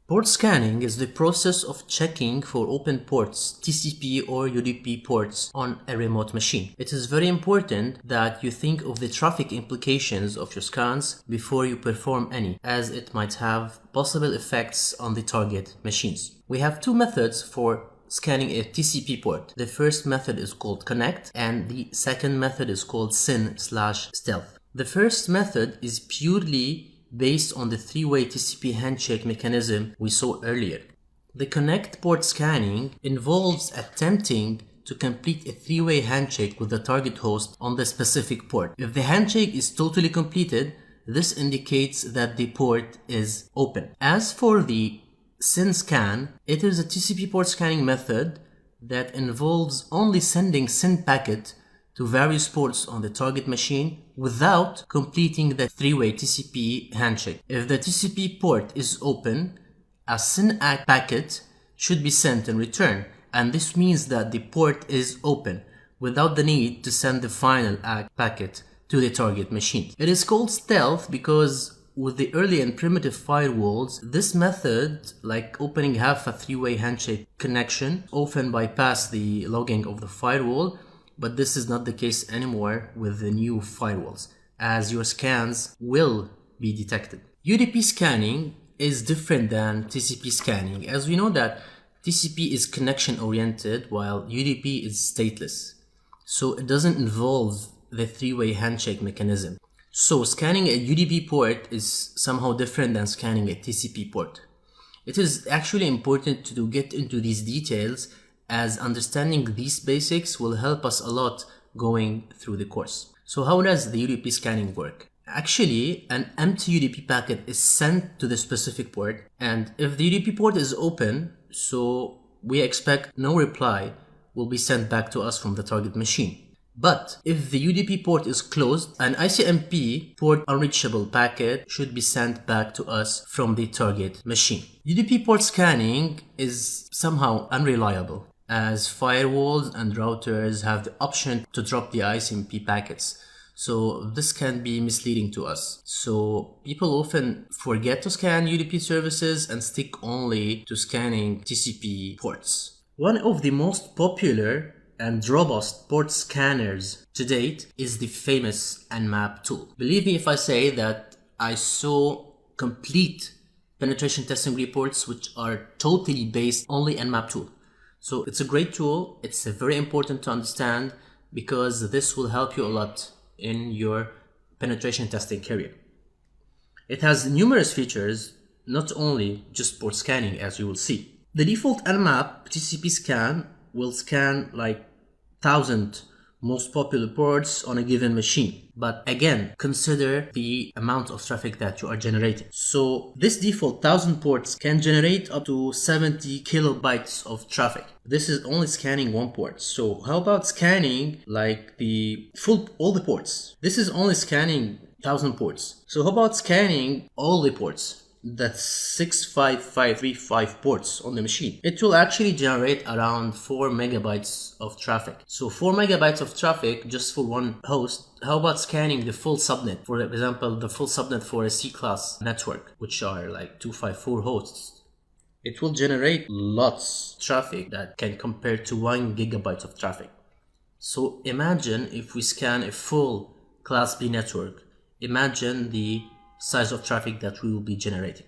Port scanning is the process of checking for open ports, TCP or UDP ports on a remote machine. It is very important that you think of the traffic implications of your scans before you perform any, as it might have possible effects on the target machines. We have two methods for scanning a TCP port. The first method is called connect and the second method is called SYN/stealth. The first method is purely based on the three-way TCP handshake mechanism we saw earlier. The connect port scanning involves attempting to complete a three-way handshake with the target host on the specific port. If the handshake is totally completed, this indicates that the port is open. As for the SYN scan, it is a TCP port scanning method that involves only sending SYN packet to various ports on the target machine without completing the three-way TCP handshake. If the TCP port is open, a SYN ACK packet should be sent in return, and this means that the port is open without the need to send the final ACK packet to the target machine. It is called stealth because with the early and primitive firewalls, this method, like opening half a three-way handshake connection, often bypass the logging of the firewall. But this is not the case anymore with the new firewalls, as your scans will be detected. UDP scanning is different than TCP scanning, as we know that TCP is connection oriented while UDP is stateless. So it doesn't involve the three-way handshake mechanism. So scanning a UDP port is somehow different than scanning a TCP port. It is actually important to get into these details, as understanding these basics will help us a lot going through the course. So how does the UDP scanning work? Actually, an empty UDP packet is sent to the specific port, and if the UDP port is open, so we expect no reply will be sent back to us from the target machine. But if the UDP port is closed, an ICMP port unreachable packet should be sent back to us from the target machine. UDP port scanning is somehow unreliable, as firewalls and routers have the option to drop the ICMP packets. So this can be misleading to us. So people often forget to scan UDP services and stick only to scanning TCP ports. One of the most popular and robust port scanners to date is the famous Nmap tool. Believe me if I say that I saw complete penetration testing reports which are totally based only on Nmap tool. So it's a great tool. It's very important to understand because this will help you a lot in your penetration testing career. It has numerous features, not only just port scanning, as you will see. The default Nmap TCP scan will scan like 1,000 most popular ports on a given machine. But again, consider the amount of traffic that you are generating. So this default 1,000 ports can generate up to 70 kilobytes of traffic. This is only scanning one port. So how about scanning like all the ports? This is only scanning 1,000 ports. So how about scanning all the ports? That's 65535 ports on the machine. It will actually generate around 4 megabytes of traffic. So 4 megabytes of traffic just for one host. How about scanning the full subnet? For example, the full subnet for a C-class network, which are like 254 hosts. It will generate lots of traffic that can compare to 1 gigabyte of traffic. So imagine if we scan a full Class B network. Imagine the size of traffic that we will be generating.